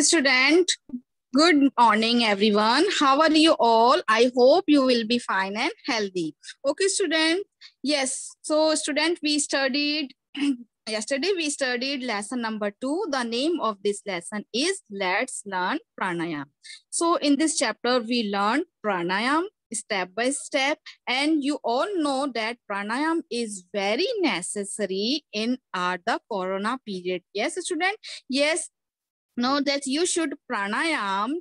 student. Good morning, everyone. How are you all? I hope you will be fine and healthy. Okay, student. Yes. So, student, we studied yesterday. We studied lesson number 2. The name of this lesson is Let's Learn Pranayam. So, in this chapter, we learned pranayam step by step, and you all know that pranayam is very necessary in the corona period. Yes, student. Yes, know that you should pranayam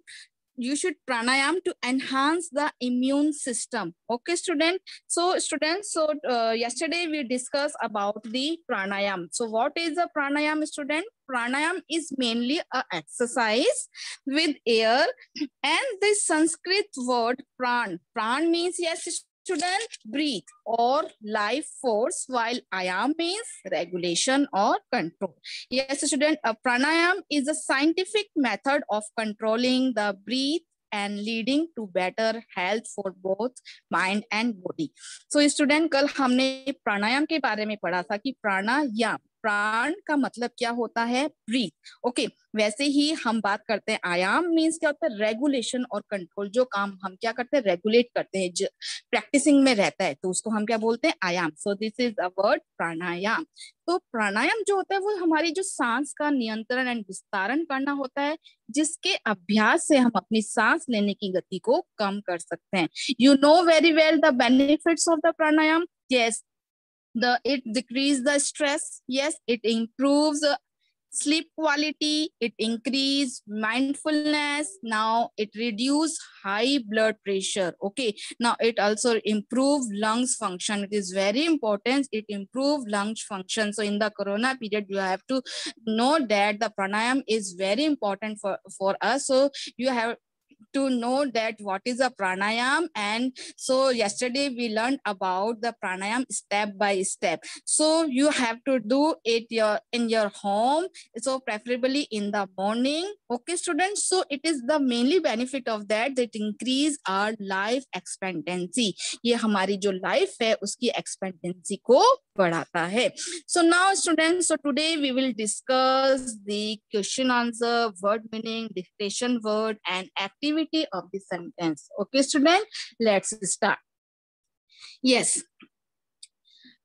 to enhance the immune system. Okay, student. So students, yesterday we discussed about the pranayam. So what is a pranayam, student? Pranayam is mainly a exercise with air, and the Sanskrit word pran means, yes student, breathe or life force, while ayam means regulation or control. Yes, student, a pranayam is a scientific method of controlling the breath and leading to better health for both mind and body. So student, कल हमने प्राणायाम के बारे में पढ़ा था कि प्राणायाम, प्राण का मतलब क्या होता है? ब्रीथ. ओके, वैसे ही हम बात करते हैं आयाम मीन्स क्या होता है? रेगुलेशन और कंट्रोल. जो काम हम क्या करते हैं? रेगुलेट करते हैं, प्रैक्टिसिंग में रहता है, तो उसको हम क्या बोलते हैं? आयाम. So this is a word pranayama. तो प्राणायाम जो होता है वो हमारी जो सांस का नियंत्रण एंड विस्तारण करना होता है, जिसके अभ्यास से हम अपनी सांस लेने की गति को कम कर सकते हैं. You know very well the benefits of the pranayama. Yes, it decrease the stress. Yes, it improves sleep quality, it increase mindfulness. Now it reduce high blood pressure. Okay, now it also improve lungs function. It is very important, it improve lungs function. So in the corona period, you have to know that the pranayam is very important for us. So you have to know that what is a pranayam. And so yesterday we learned about the pranayam step by step. So you have to do it in your home, so preferably in the morning. Okay, students. So it is the mainly benefit of that increase our life expectancy. ये हमारी जो life है उसकी expectancy को बढ़ाता है. So now students, so today we will discuss the question answer, word meaning, dictation word, and activity of the sentence. Okay, student, let's start. Yes,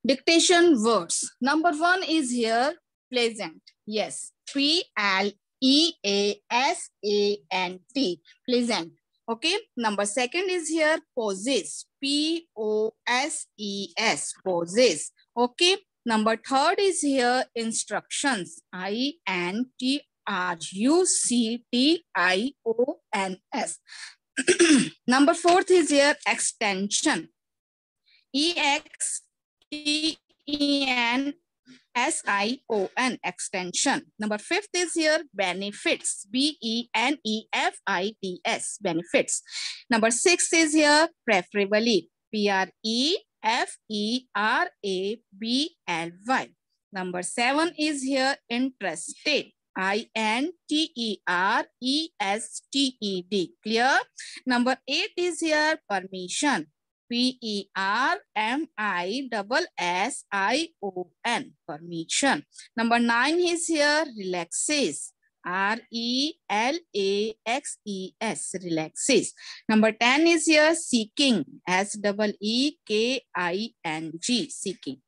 dictation words. Number 1 is here, pleasant. Yes, P-L-E-A-S-A-N-T, pleasant. Okay, number 2 is here, possess. P-O-S-E-S, possess. Okay, number 3 is here, instructions. I-N-T-R-U-C-T-I-O-N-S. Number 4 is here, extension. E-X-T-E-N-S-I-O-N, extension. Number 5 is here, benefits. B-E-N-E-F-I-T-S, benefits. Number 6 is here, preferably. P-R-E-F-E-R-A-B-L-Y. Number 7 is here, interested. I-N-T-E-R-E-S-T-E-D. Clear? Number 8 is here, permission. P-E-R-M-I-S-S-I-O-N, permission. Number 9 is here, relaxes. R-E-L-A-X-E-S, relaxes. Number 10 is here, seeking. S-E-E-K-I-N-G, seeking.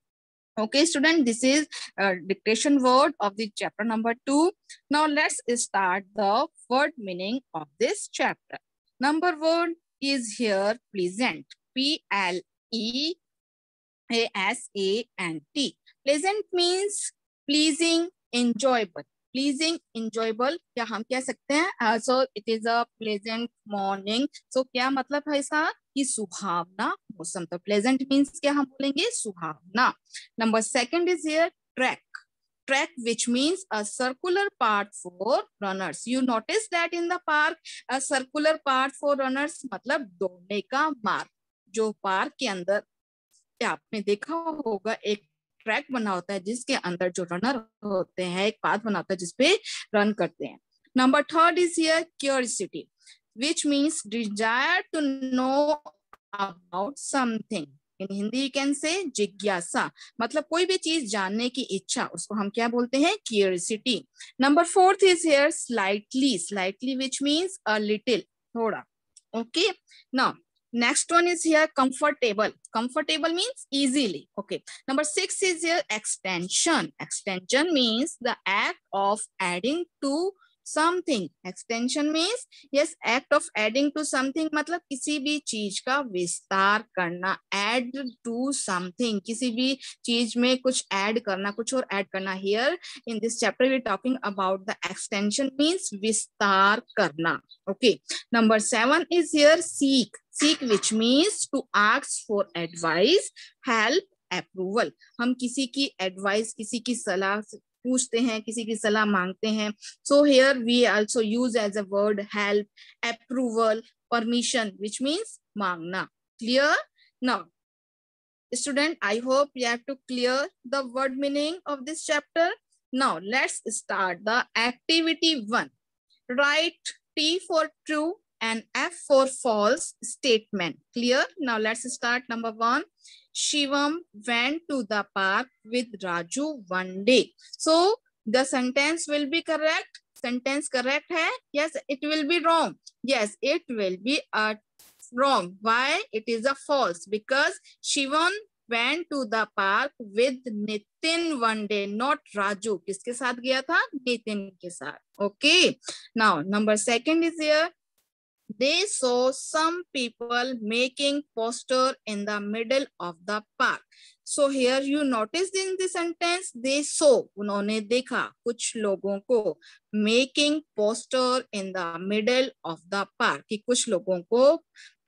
Okay, student, this is a dictation word of the chapter number 2. Now let's start the word meaning of this chapter. Number 1 is here, pleasant. P-L-E-A-S-A-N-T. Pleasant means pleasing, enjoyable. Pleasing, enjoyable, क्या हम कह सकते हैं? So it is a pleasant morning. So क्या मतलब है इसका? कि सुहावना मौसम. तो pleasant means क्या हम बोलेंगे? सुहावना. Number 2 is here, track. Track, which means a circular path for runners. You notice that in the park, a circular path for runners मतलब दौड़ने का मार्ग. जो पार्क के अंदर आपने देखा होगा एक ट्रैक बना होता है जिसके अंदर जो रनर होते हैं एक पाथ बना होता है जिसपे रन करते हैं. Number 3 is here, curiosity, which means desire to know about something. In Hindi you can say जिज्ञासा, मतलब कोई भी चीज जानने की इच्छा, उसको हम क्या बोलते हैं? Curiosity. Number 4th is here slightly. Slightly which means a little, थोड़ा. Okay. Now next one is here comfortable. Comfortable means easily. Okay. Number 6 is here extension. Extension means the act of adding to something. Extension means yes, act of adding to something, मतलब किसी भी चीज का विस्तार करना. Add to something, किसी भी चीज में कुछ add करना, कुछ और add करना. Here in this chapter we are talking about the extension means विस्तार करना. Okay. Number 7 is here seek. Seek which means to ask for advice, help, approval. हम किसी की advice, किसी की सलाह पूछते हैं, किसी की सलाह मांगते हैं. So here we also use as a word help, approval, permission, which means मांगना. Clear? Now, student, I hope you have to clear the word meaning of this chapter. Now, let's start the activity 1. Write T for true and F for false statement. Clear? Now, let's start. Number 1. Shivam went to the park with Raju one day. So, the sentence will be correct. Sentence correct hai? Yes, it will be wrong. Yes, it will be wrong. Why? It is a false. Because Shivam went to the park with Nitin one day, not Raju. किसके साथ गया था? Nitin के साथ. Okay. Now, number 2 is here. They saw some people making poster in the middle of the park. So here you notice in the sentence, they saw, उन्होंने देखा कुछ लोगों को making poster in the middle of the park, कि कुछ लोगों को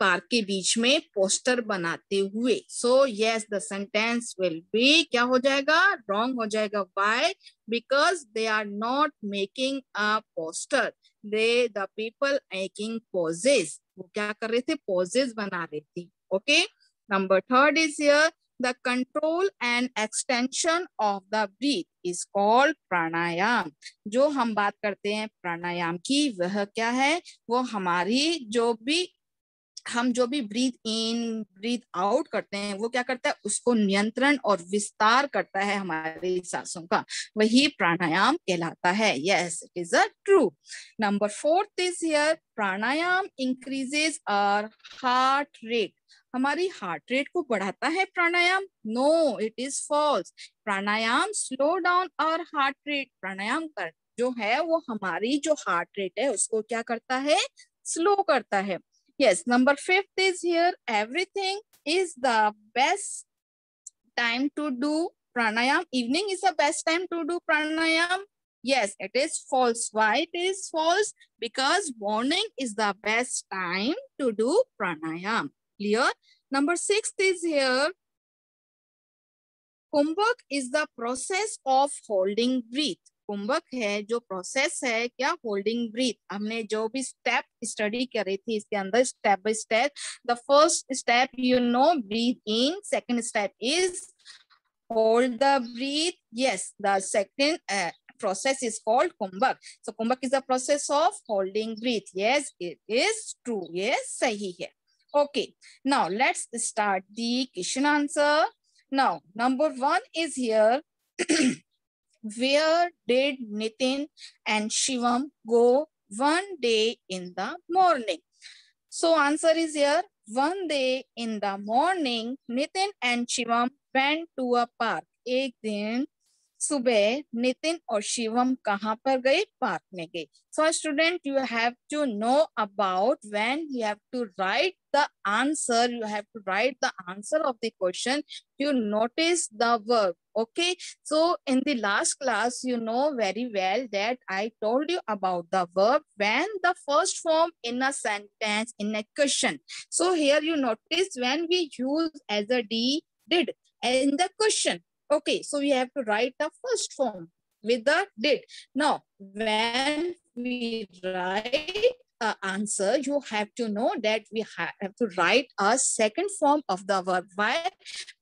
park के बीच में पोस्टर बनाते हुए. So yes, the sentence will be क्या हो जाएगा? Wrong हो जाएगा. Why? Because they are not making a poster. The people making poses. वो क्या कर रहे थे? Poses बना रहे थे. Okay. Number 3 is here. The control and extension of the breath is called pranayam. जो हम बात करते हैं प्राणायाम की, वह क्या है? वो हमारी हम जो भी ब्रीथ इन ब्रीथ आउट करते हैं, वो क्या करता है? उसको नियंत्रण और विस्तार करता है हमारी सांसों का. वही प्राणायाम कहलाता है. Yes, it is a true. Number 4 is here. Pranayama increases our heart rate. हमारी हार्ट रेट को बढ़ाता है प्राणायाम? No, it is false. Pranayama slow down our heart rate. प्राणायाम कर जो है वो हमारी जो हार्ट रेट है उसको क्या करता है? स्लो करता है. Yes, number 5 is here. Everything is the best time to do pranayam. Evening is the best time to do pranayam. Yes, it is false. Why it is false? Because morning is the best time to do pranayam. Clear? Number 6 is here. कुंभक is the process of holding breath. कुंभक है जो process है क्या? Holding breath. हमने जो भी step study करी थी इसके अंदर step by step. The first step you know breath in. Second step is hold the breath. Yes, the second process is called kumbhak. So kumbhak is the process of holding breath. Yes, it is true. Yes, sahi hai. Okay, now let's start the question answer. Now number 1 is here. Where did Nitin and Shivam go one day in the morning? So answer is here. One day in the morning, Nitin and Shivam went to a park. एक दिन सुबह नितिन और शिवम कहाँ पर गए? Park में गए. So student, you have to know about when you have to write the answer. You have to write the answer of the question. You notice the verb. Okay. So in the last class, you know very well that I told you about the verb when the first form in a sentence in a question. So here you notice when we use as a did in the question. Okay, so we have to write the first form with the did. Now, when we write an answer, you have to know that we have to write a second form of the verb. Why?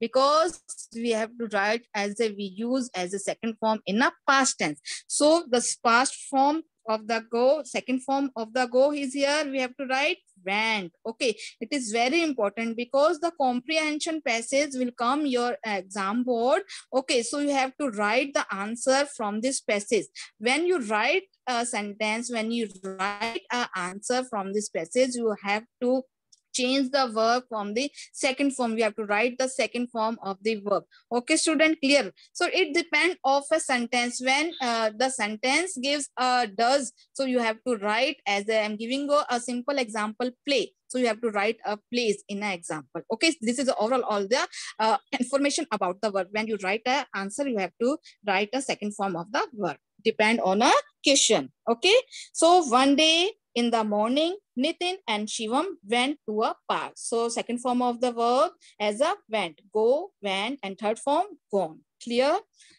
Because we have to write we use as a second form in a past tense. So the past form of the go. Second form of the go is here. We have to write went. Okay, it is very important because the comprehension passage will come your exam board. Okay, so you have to write the answer from this passage. When you write a sentence, when you write an answer from this passage, you have to change the verb from the second form. We have to write the second form of the verb. Okay, student, clear? So it depends of a sentence. When the sentence gives does, so you have to write, as I am giving you a simple example, play. So you have to write a place in an example. Okay, this is overall all the information about the verb. When you write an answer, you have to write a second form of the verb. Depend on a question. Okay, so one day in the morning, Nitin and Shivam went to a park. So second form of the verb as a went, go, went, and third form gone. Clear?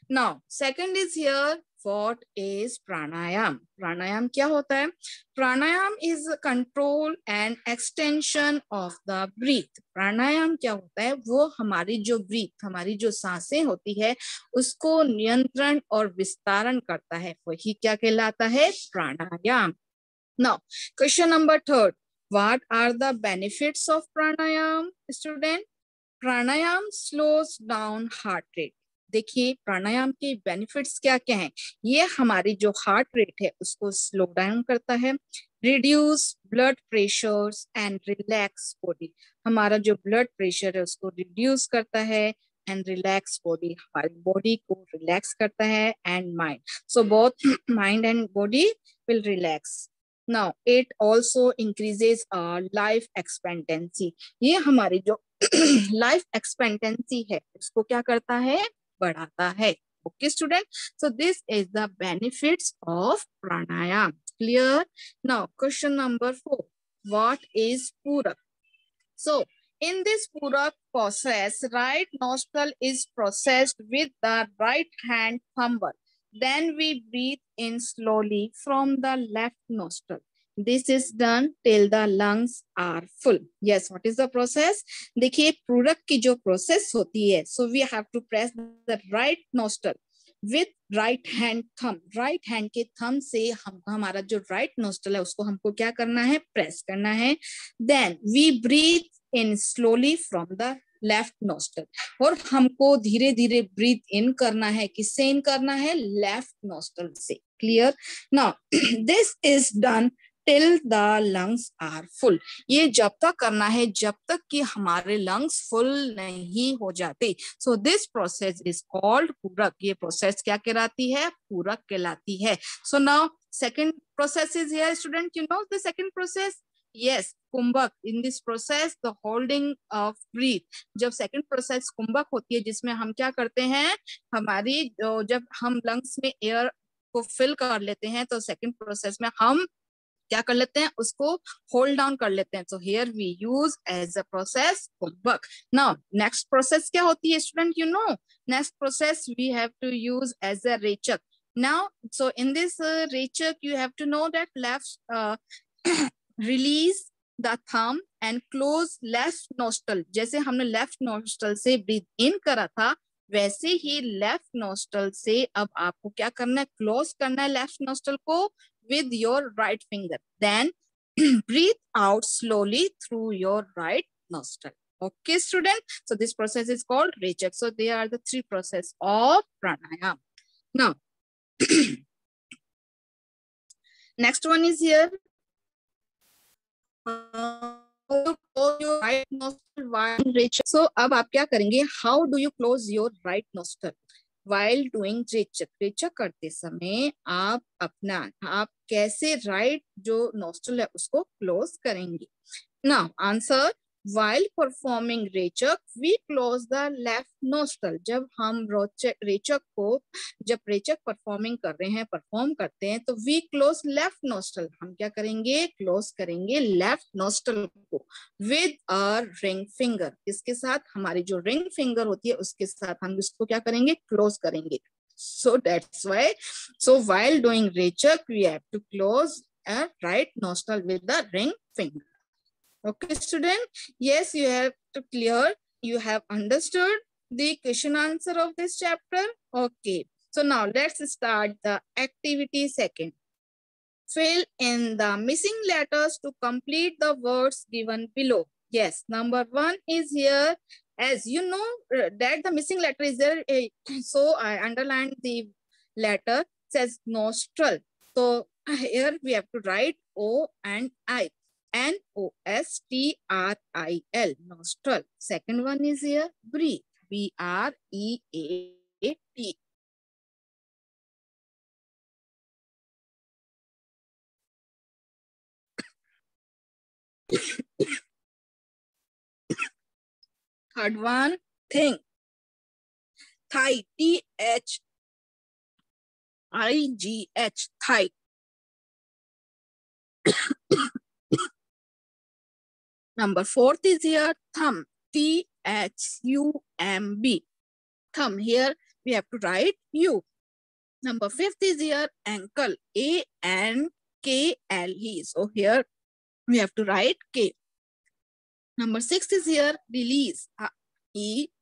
Now, second is here, what is pranayam? Pranayam क्या होता है? Pranayam is control and extension of the breath. Pranayam क्या होता है? वो हमारी जो breath, हमारी जो सांसें होती है, उसको नियंत्रण और विस्तारण करता है. वही क्या कहलाता है? प्राणायाम. Now, question number third. What are the benefits of pranayam, student? Pranayam slows down heart rate. देखिए प्राणायाम के बेनिफिट्स क्या क्या हैं. ये हमारी जो हार्ट रेट है उसको स्लो डाउन करता है, reduce blood pressures and relax body. हमारा जो ब्लड प्रेशर है उसको रिड्यूस करता है एंड रिलैक्स बॉडी, हमारी बॉडी को रिलैक्स करता है and mind. So both mind and body will relax. Now, it also increases our life expectancy. ये हमारी जो life expectancy है उसको क्या करता है? बढ़ाता है. Okay, student. So this is the benefits of pranayam. Clear? Now, question number 4. What is purak? So, in this purak process, right nostril is processed with the right hand thumper. Then we breathe in slowly from the left nostril. This is done till the lungs are full. Yes, what is the process? देखिए पूरक की जो process होती है, so we have to press the right nostril with right hand thumb. Right hand के thumb से हमारा जो right nostril है उसको हमको क्या करना है? Press करना है. Then we breathe in slowly from the left nostril. और हमको धीरे धीरे ब्रीथ इन करना है. किससे इन करना है? लेफ्ट नोस्टल से. क्लियर? Now this is done till the lungs are full. ये जब तक करना है जब तक कि हमारे लंग्स फुल नहीं हो जाते. सो दिस प्रोसेस इज कॉल्ड पूरक. ये प्रोसेस क्या कहलाती है? पूरक कहलाती है. So now second process is here. Student, you know the second process? Yes, कुंभक. In this process, the holding of breath. जब second process कुंभक होती है जिसमें हम क्या करते हैं? हमारी जब हम lungs में air को fill कर लेते हैं तो second process में हम क्या कर लेते हैं? उसको hold down कर लेते हैं. So here we use as a process कुंभक. Now next process क्या होती है student? You know, next process we have to use as a रेचक. Now, so in this रेचक you have to know that left release the thumb and close left nostril. जैसे हमने left nostril से breathe in करा था वैसे ही left nostril से अब आपको क्या करना है? close करना है left nostril को with your right finger. Then breathe out slowly through your right nostril. Okay, student. So this process is called rechak. So they are the three processes of pranayam. Now, next one is here. Right nostril while rechak. So अब आप क्या करेंगे? How do you close your right nostril while doing rechak? रेचक करते समय आप कैसे right जो nostril है उसको close करेंगे? Now answer. While performing रेचक, we close the left nostril. जब हम रेचक को जब रेचक परफॉर्म करते हैं तो we close left nostril. हम क्या करेंगे? क्लोज करेंगे लेफ्ट नोस्ट्रल को with a ring finger. इसके साथ हमारी जो रिंग फिंगर होती है उसके साथ हम इसको क्या करेंगे? क्लोज करेंगे. So that's why. So while doing रेचक, we have to close a right nostril with the ring finger. Okay, student. Yes, you have to clear. You have understood the question answer of this chapter. Okay. So now let's start the activity second. Fill in the missing letters to complete the words given below. Yes, number 1 is here. As you know that the missing letter is there, so I underlined the letter, says nostril. So here we have to write O and I. N-O-S-T-R-I-L, nostril. Second one is here, breathe. B-R-E-A-T. Third one, think. Thigh, T-H-I-G-H, thigh. Number 4th is here, thumb, T-H-U-M-B, thumb. Here we have to write U. Number 5th is here, ankle, A-N-K-L-E. So here we have to write K. Number 6 is here, release, E-L-E-A-S-E,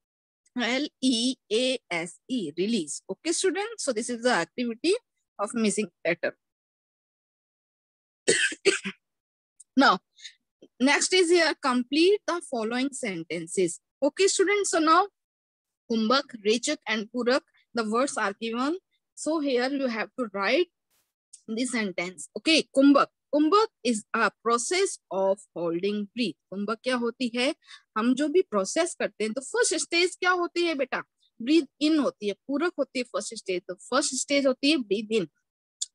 release. Okay, students. So this is the activity of missing letter. Now, next is here, complete the following sentences. Okay, students. So now, Kumbhak, Rechak, and Purak, the words are given. So here you have to write the sentence. Okay, Kumbhak. Kumbhak is a process of holding breath. कुंभक क्या होती है? हम जो भी process करते हैं तो first stage क्या होती है बेटा? ब्रीथ इन होती है. पूरक होती है फर्स्ट स्टेज. तो फर्स्ट स्टेज होती है breath in.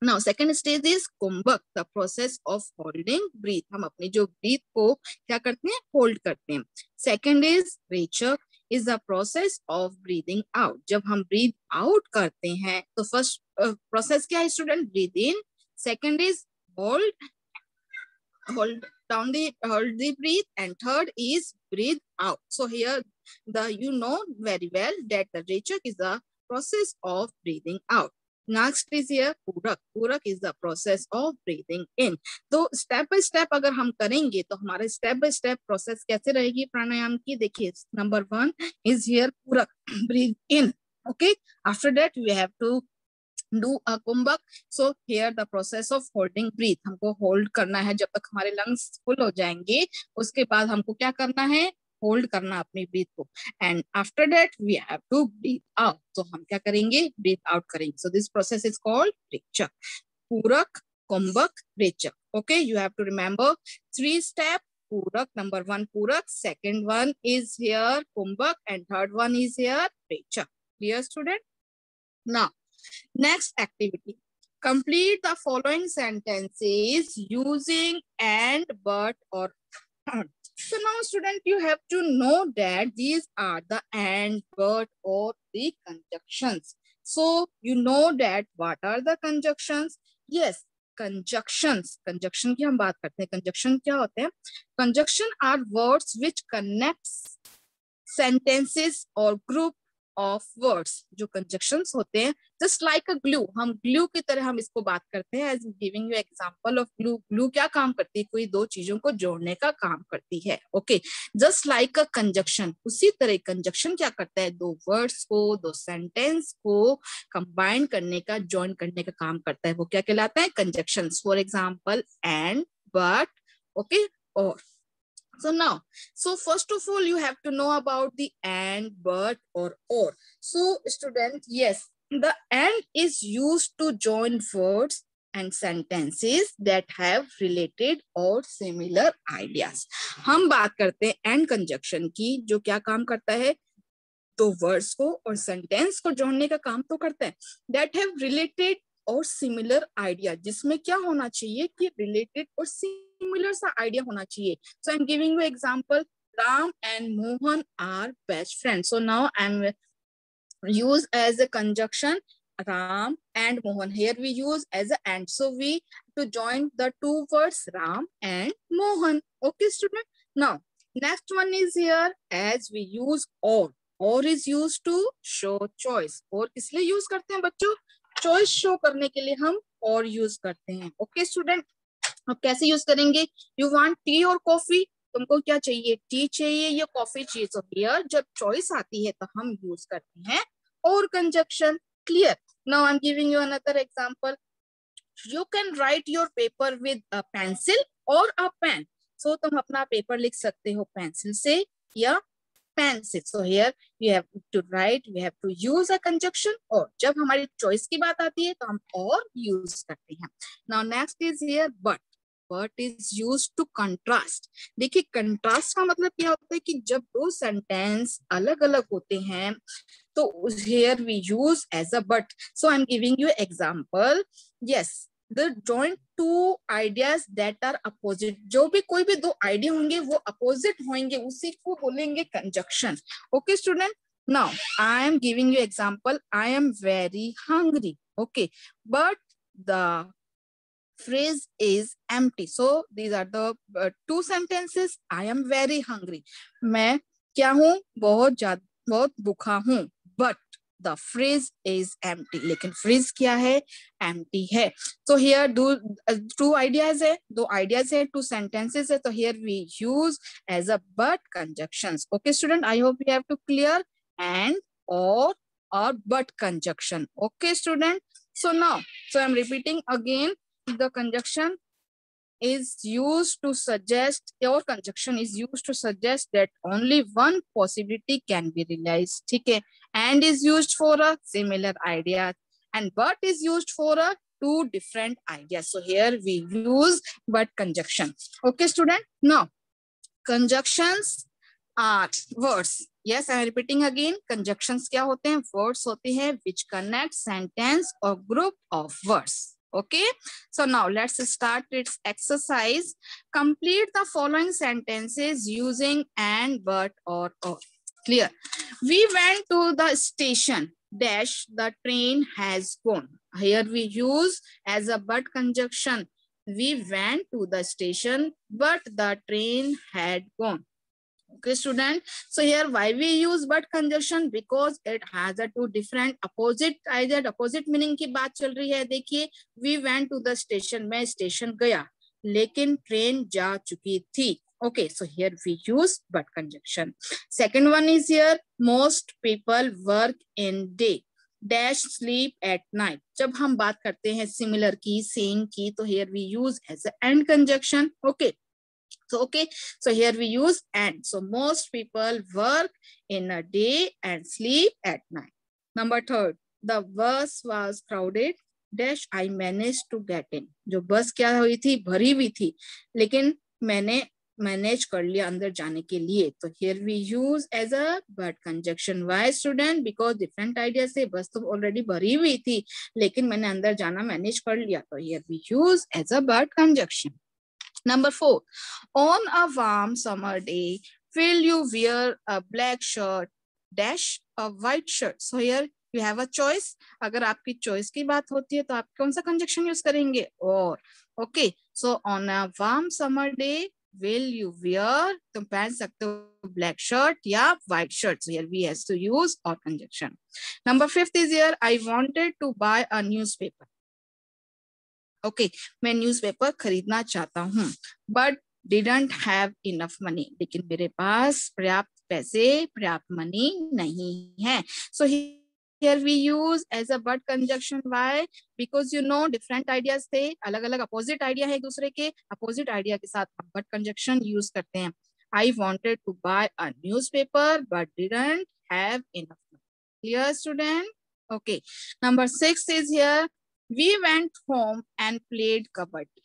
Now second stage is kumbhaka, the process of holding breath. हम अपनी जो ब्रीथ को क्या करते हैं? होल्ड करते हैं. Second is रेचक, is the process of breathing out. जब हम breathe out करते हैं तो फर्स्ट प्रोसेस क्या है student? Breath in. Second is hold the breath, and third is breathe out. So here you know very well that the rechak is the process of breathing out. Next is here पूरक. पूरक is the process of breathing in. तो step by step अगर हम करेंगे तो हमारे step by step process कैसे रहेगी प्राणायाम की? देखिए, नंबर 1 is here पूरक, breathe in. Okay, after that we have to do a kumbhak. So here the process of holding breath, हमको hold करना है जब तक हमारे lungs full हो जाएंगे. उसके बाद हमको क्या करना है? होल्ड करना अपनी ब्रीथ को. And after that we have to breathe out. तो हम क्या करेंगे? ब्रीथ आउट करेंगे. So this process is called rechaka. Puraka, kumbhaka, rechaka. Okay, you have to remember 3 step. Puraka, number 1 पूरक, second one is here kumbhak, and third one is here rechak. Clear, student? Now next activity, complete the following sentences using and, but, or. So now student, you have to know that these are the and, but, or the conjunctions. So you know that what are the conjunctions? Yes, conjunctions. Conjunction की हम बात करते हैं. Conjunction क्या होते हैं? Conjunction are words which connects sentences or group of words. जो conjunctions होते हैं, just like a glue. हम glue की तरह हम इसको बात करते हैं. As giving you example of glue. Glue क्या काम करती है? कोई दो चीजों को जोड़ने का काम करती है. Okay, just like a conjunction. उसी तरह conjunction क्या करता है? दो words को, दो sentence को combine करने का, join करने का काम करता है. वो क्या कहलाता है? Conjunctions. For example, and, but, okay, or. So now, so first of all, you have to know about the and, but, or. So student, yes, the and is used to join words and sentences that have related or similar ideas. हम बात करते हैं and conjunction की, जो क्या काम करता है? तो वर्ड्स को और सेंटेंस को जोड़ने का काम तो करता है. That have related और सिमिलर आइडिया, जिसमें क्या होना चाहिए कि रिलेटेड और सिमिलर सा आइडिया होना चाहिए. So I am giving you example. Ram and Mohan are best friends. So now I am use as a conjunction Ram and Mohan. Here we use as a and. So we to join the two words Ram and Mohan. Okay, student. Now next one is here, as we use or. Or is used to show choice. और किस लिए use करते हैं बच्चों? Choice show करने के लिए हम और यूज करते हैं. ओके स्टूडेंट, अब कैसे यूज करेंगे? यू वांट टी और कॉफी. तुमको क्या चाहिए? टी चाहिए या कॉफी चाहिए? तो हियर जब चॉइस आती है तो हम यूज करते हैं और conjunction. Clear? Now I am giving you another example. You can write your paper with a pencil or a pen. So तुम अपना पेपर लिख सकते हो पेंसिल से या पेन से. So here you have to write, we have to use a conjunction or. जब हमारी choice की बात आती है तो हम और use करते हैं. Now next is here but. But is used to contrast. देखिए contrast का मतलब क्या होता है कि जब दो sentence अलग अलग होते हैं तो here we use as a but. So I'm giving you example. Yes, the joint two ideas that are opposite. जो भी कोई भी दो idea होंगे वो opposite होंगे उसी को बोलेंगे conjunction. Okay student. Now I am giving you example. I am very hungry. Okay, but the phrase is empty. So these are the two sentences. I am very hungry. मैं क्या हूँ बहुत भूखा हूँ. But the phrase is empty. लेकिन phrase क्या है? Empty है. So here two ideas है, दो ideas है, two sentences है. So here we use as a but conjunctions. Okay student, I hope you have to clear and or but conjunction. Okay student. So now, so I'm repeating again. The conjunction is used to suggest, or conjunction is used to suggest that only one possibility can be realized. Okay, and is used for a similar idea, and but is used for a two different ideas. So here we use but conjunction. Okay, student. Now, conjunctions are words. Yes, I am repeating again. Conjunctions क्या होते हैं? Words होते हैं which connect sentence or group of words. Okay, so now let's start its exercise. Complete the following sentences using and, but, or. Clear? We went to the station. Dash, the train has gone. Here we use as a but conjunction. We went to the station, but the train had gone. Okay, student. So here why we use but conjunction? Because it has a two different opposite either opposite meaning की बात चल रही है. देखिए, we went to the station. मैं station गया लेकिन train जा चुकी थी. Okay, so here we use but conjunction. Second one is here, most people work in day. Dash, sleep at night. जब हम बात करते हैं similar की, same की, तो here we use as a and conjunction. Okay. So, okay, so here we use and. So most people work in a day and sleep at night. Number third, the bus was crowded. Dash, I managed to get in. जो बस क्या हुई थी? भरी हुई थी, लेकिन मैंने मैनेज कर लिया अंदर जाने के लिए. तो here we use as a but conjunction. Why student? Because different ideas से बस तो already भरी हुई थी, लेकिन मैंने अंदर जाना मैनेज कर लिया. तो here we use as a but conjunction. Number 4, on a warm summer day, will you wear a black shirt dash a white shirt? So here you have a choice. अगर आपकी choice की बात होती है तो आप कौन सा conjunction use करेंगे? Or. Okay, so on a warm summer day, will you wear? तुम पहन सकते हो black shirt या white shirt. So here we have to use or conjunction. Number 5 is here, I wanted to buy a newspaper. Okay, मैं newspaper खरीदना चाहता हूँ, but didn't have enough money. लेकिन मेरे पास पर्याप्त पैसे, पर्याप्त मनी नहीं है. So here we use as a but conjunction. Why? Because you know different ideas थे, अलग-अलग opposite idea है एक दूसरे के, opposite idea के साथ हम but conjunction use करते हैं. I wanted to buy a newspaper but didn't have enough money. Clear student? Okay. Number 6 is here. We went home and played kabaddi.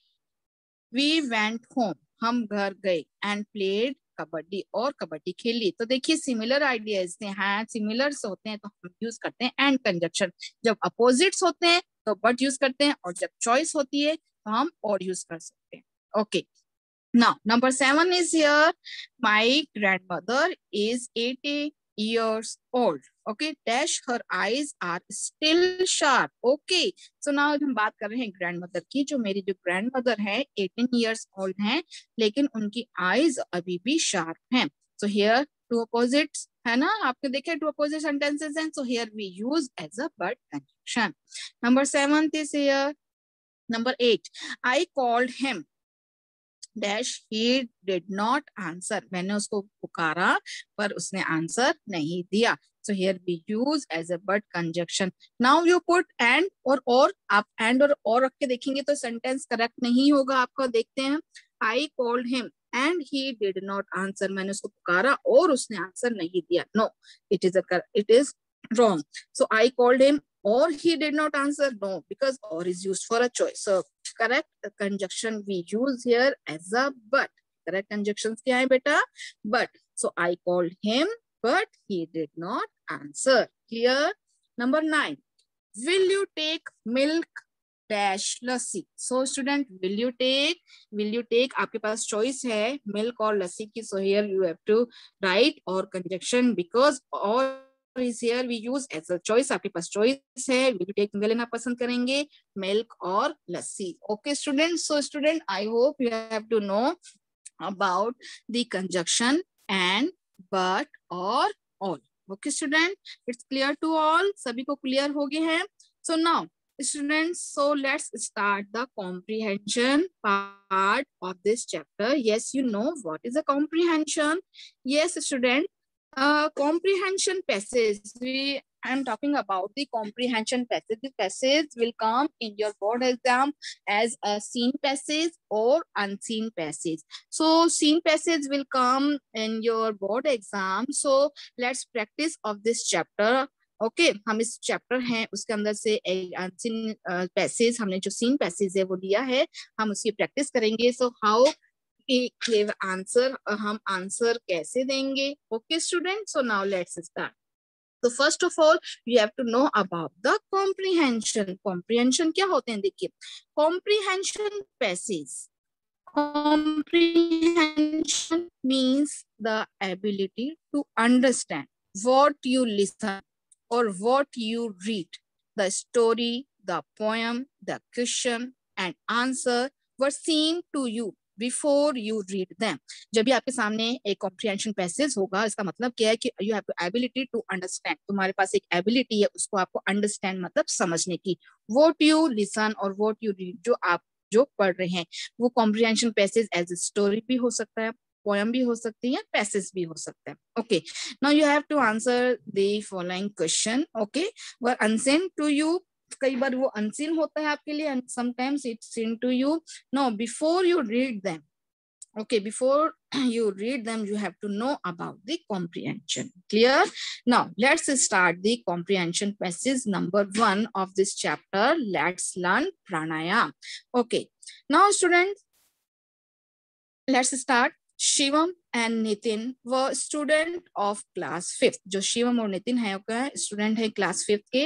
We went home, हम घर गए and played kabaddi और कबड्डी खेली. तो देखिए similar ideas हैं, सिमिलर्स होते हैं तो हम यूज करते हैं एंड कंजक्शन. जब अपोजिट्स होते हैं तो बट यूज करते हैं और जब चॉइस होती है तो हम और यूज कर सकते हैं. Okay, now number 7 is here. My grandmother is 80 years old. Okay, dash, her eyes are still sharp. Okay, so now हम बात कर रहे हैं grandmother की. जो मेरी जो grandmother है 18 years old हैं, लेकिन उनकी eyes अभी भी sharp हैं. So here two opposites है ना, आपने देखे two opposite sentences हैं. So here we use as a but conjunction. Number 7 is here. Number 8, I called him. Dash he did not answer, मैंने उसको पुकारा पर उसने आंसर नहीं दिया. So here we use as a but conjunction. Now you put and or. आप and और रख के देखेंगे तो सेंटेंस करेक्ट नहीं होगा आपका. देखते हैं. I called him and he did not answer. मैंने उसको पुकारा और उसने आंसर नहीं दिया. No, it is wrong. So I called him or he did not answer. No, because or is used for a choice. So correct conjunction we use here as a but. Correct conjunctions क्या है बेटा? But. So I called him but he did not answer. Clear? Number 9. Will you take milk dash lassi? So student, will you take आपके पास choice है milk और lassi की. So here you have to write or conjunction because or is here we use as a choice. आपके पास choice है. Will you take लेना पसंद करेंगे milk और lassi. Okay student. So student, I hope you have to know about the conjunction and but or all. Okay student, it's clear to all. सभी को clear हो गए हैं. So now students, so let's start the comprehension part of this chapter. Yes, you know what is a comprehension. Yes student, comprehension passage. I am talking about the comprehension passage. The passage will come in your board exam as a seen passage or unseen passage. So seen passage will come in your board exam. So let's practice of this chapter. Okay हम इस chapter हैं उसके अंदर से एक unseen passage, हमने जो scene passage है वो लिया है, हम उसकी प्रैक्टिस करेंगे. सो हाउ गिव आंसर, हम आंसर कैसे देंगे. Okay student, so now let's start. तो first of all you have to know about the comprehension. Comprehension क्या होते हैं देखिए. Comprehension passage, comprehension means the ability to understand what you listen or what you read. The story, the poem, the question and answer were seen to you before you read them. जब भी आपके सामने एक comprehension passage होगा, इसका मतलब क्या है कि you have the ability to understand. तुम्हारे पास एक ability है उसको आपको understand मतलब समझने की. What you listen और what you read, जो आप जो पढ़ रहे हैं वो comprehension passage as a story भी हो सकता है, पोएम भी हो सकती है, पैसेज भी हो सकता है. Okay, now you have to answer the following question. Okay, were unseen to you, कई बार वो अनसीन होता है आपके लिए and sometimes it's seen to you. No, before you read them, okay, before you read them you have to know about the comprehension. Clear? Now let's start the comprehension passage number 1 of this chapter. Let's learn pranayam. Okay, now students, let's start. Shivam and Nitin were student of class 5th. जो शिवम और नितिन है वो student है class 5th के.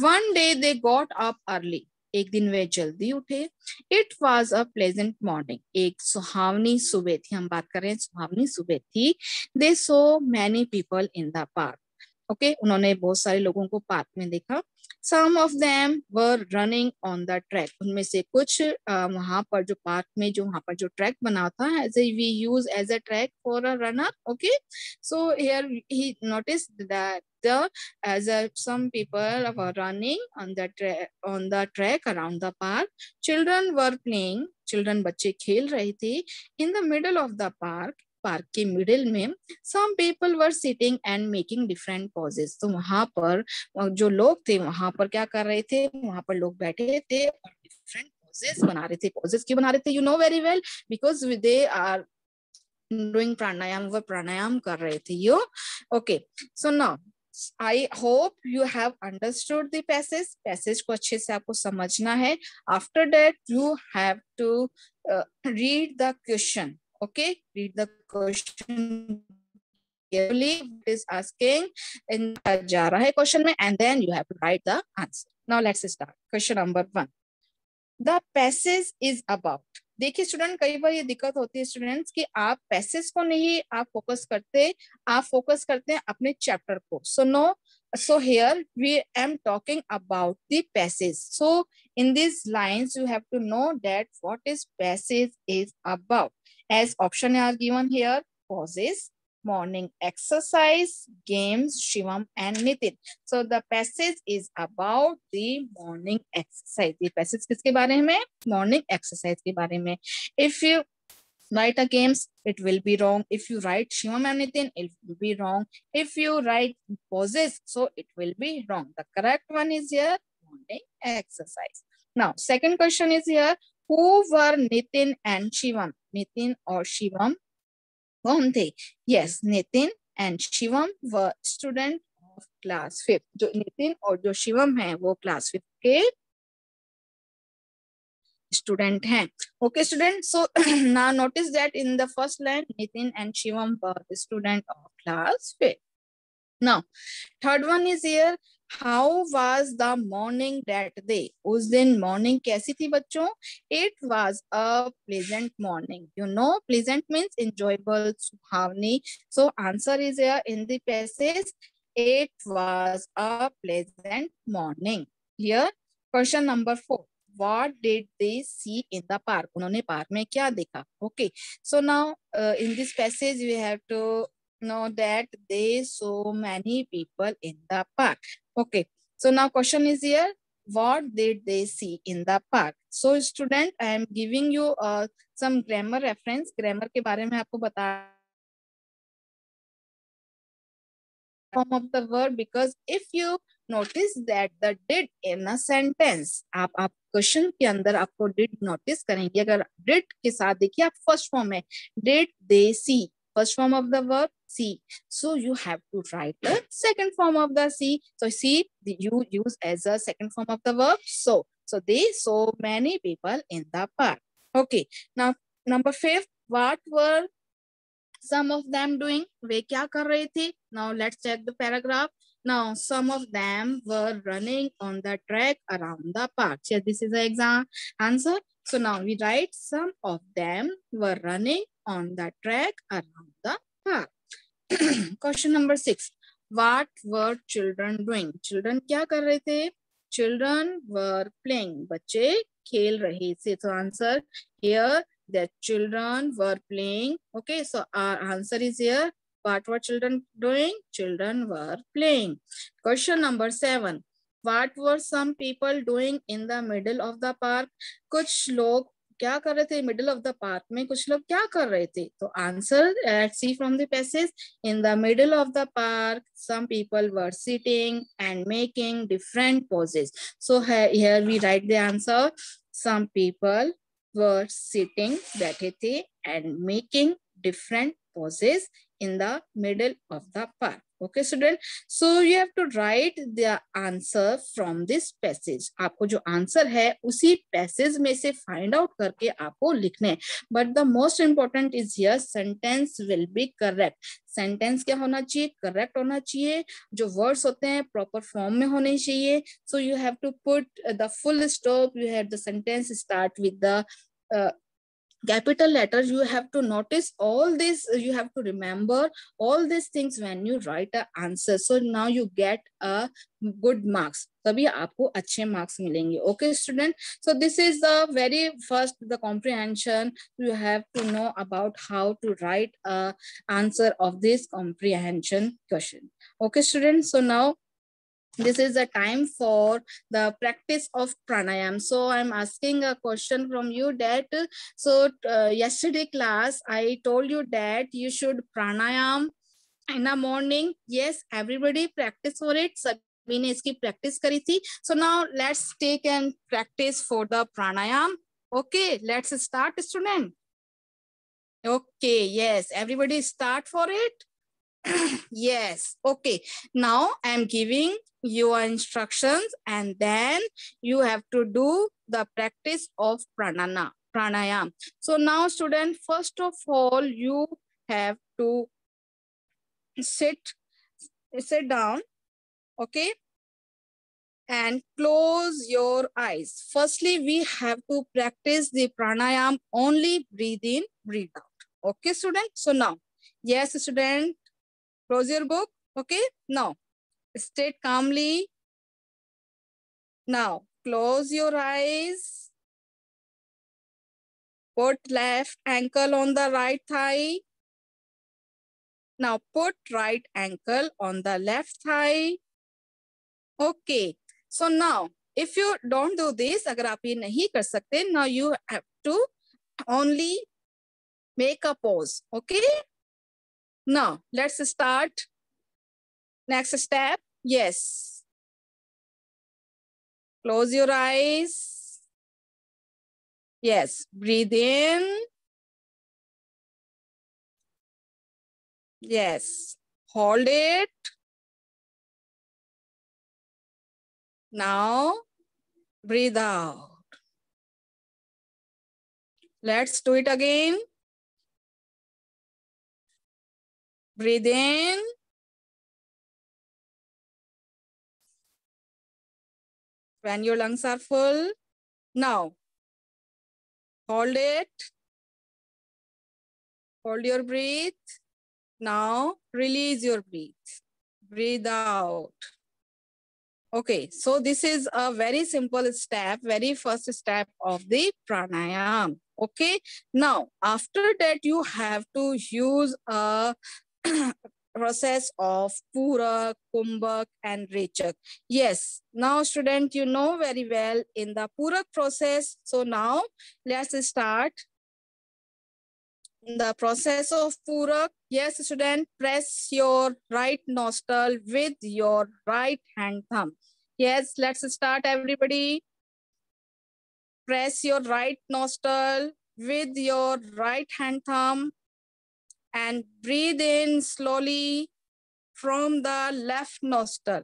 One day they got up early. एक दिन वे जल्दी उठे. It was a pleasant morning. एक सुहावनी सुबह थी. हम बात कर रहे हैं सुहावनी सुबह थी. They saw many people in the park. Okay, उन्होंने बहुत सारे लोगों को पार्क में देखा. Some of them were running on the track. उनमें से कुछ वहां पर जो पार्क में जो वहां पर जो ट्रैक बना था, as we use as a track for a runner. Okay, so here he noticed that some people were running on the track around the park. Children were playing. Children बच्चे खेल रहे थे. In the middle of the park, park के middle में some people were sitting and making different poses. तो वहां पर जो लोग थे वहां पर क्या कर रहे थे, वहां पर लोग बैठे थे और different poses बना रहे थे. poses क्यों बना रहे थे? You know very well, because they are doing pranayam, वो प्राणायाम कर रहे थे. You okay? So now I hope you have understood the passage. passage को अच्छे से आपको समझना है. After that you have to read the question. Okay, read the question carefully. It is asking in जा रहा है question में, and then you have to write the answer. Now let's start. Question number 1. The passage is about. देखिए student, कई बार ये दिक्कत होती है स्टूडेंट्स कि आप पैसेज को नहीं आप फोकस करते, आप फोकस करते हैं अपने चैप्टर को. So here we am talking about the passage. So in these lines you have to know that what is passage is about. As option are given here: pauses, morning exercise, games, Shivam and Nitin. So the passage is about the morning exercise. The passage किसके बारे में? Morning exercise के बारे में. If you write a games, it will be wrong. If you write Shivam and Nitin, it will be wrong. If you write poses, so it will be wrong. The correct one is here, morning exercise. Now, second question is here, who were Nitin and Shivam? Nitin or Shivam? कौन थे? Yes, Nitin and Shivam were student of class 5th. जो नितिन और जो शिवम है वो class 5th के student हैं. Okay, student. So now notice that in the first line, Nitin and Shivam were the student of class 5th. Now, third one is here. How was the morning that day? उस दिन morning कैसी थी बच्चों? It was a pleasant morning. You know, pleasant means enjoyable, सुहावनी. So answer is here in the passage. It was a pleasant morning. Here, question number 4. What did they see in the park? उन्होंने park में क्या देखा? Okay. So now in this passage we have to know that they saw many people in the park. Okay. So now question is here. What did they see in the park? So student, I am giving you some grammar reference. Grammar के बारे में आपको बता form of the verb, because if you notice that the did in a sentence, आप question के अंदर आपको did notice करेंगे. अगर did के साथ देखिए आप फर्स्ट फॉर्म है, did they see, first form of the verb see. So you have to write the second form of the see. So see you use as a second form of the verb. So they saw many people in the park. Okay. Now number 5, what were some of them doing? वे क्या कर रहे थे? Now let's check the paragraph. Now some of them were running on the track around the park. So this is the exam answer. So now we write some of them were running on the track around the park. Question number 6. What were children doing? Children क्या कर रहे थे? Children were playing. बच्चे खेल रहे थे. So answer here, that children were playing. Okay, so our answer is here. What were children doing? Children were playing. Question number 7. What were some people doing in the middle of the park? कुछ लोग क्या कर रहे थे middle of the park में? कुछ लोग क्या कर रहे थे? तो answer, let's see from the passage. In the middle of the park, some people were sitting and making different poses. So here we write the answer. Some people were sitting, बैठे थे, and making different poses in the middle of the park. Okay, student. So you have to write the answer from this passage. आपको जो answer है उसी passage में से find out करके आपको लिखने हैं. But the most important is here, sentence will be correct. Sentence क्या होना चाहिए? Correct होना चाहिए. जो words होते हैं proper form में होने चाहिए. So you have to put the full stop. You have the sentence start with the capital letters. You have to notice all this. You have to remember all these things when you write an answer. So now you get a good marks. तभी आपको अच्छे marks मिलेंगे. Okay, student. So this is the very first, the comprehension. You have to know about how to write a answer of this comprehension question. Okay, student. So now this is the time for the practice of pranayam. So I'm asking a question from you that, so yesterday class, I told you that you should pranayam in the morning. Yes, everybody practice for it. सभी ने इसकी practice करी थी. So now let's take and practice for the pranayam. Okay, let's start, student. Okay, yes, everybody start for it. Yes, okay. Now I'm giving you instructions and then you have to do the practice of pranayam. So now student, first of all, you have to sit down, okay, and close your eyes. Firstly, we have to practice the pranayam, only breathe in, breathe out. Okay, student? So now, yes, student, close your book. Okay, now sit calmly. Now close your eyes. Put left ankle on the right thigh. Now put right ankle on the left thigh. Okay. So now if you don't do this, अगर आप ये नहीं कर सकते, now you have to only Make a pause. Okay. Now let's start. Next step. Yes. Close your eyes. Yes. Breathe in. Yes. Hold it. Now breathe out. Let's do it again. Breathe in. When your lungs are full. Now hold it. Hold your breath. Now release your breath. Breathe out. Okay, so this is a very simple step, very first step of the pranayam. Okay, now after that you have to use a process of Purak, Kumbhak and Rechak. Yes, now student, you know very well in the Purak process. So now let's start. In the process of Purak, yes student, press your right nostril with your right hand thumb. Yes, let's start everybody. Press your right nostril with your right hand thumb and breathe in slowly from the left nostril.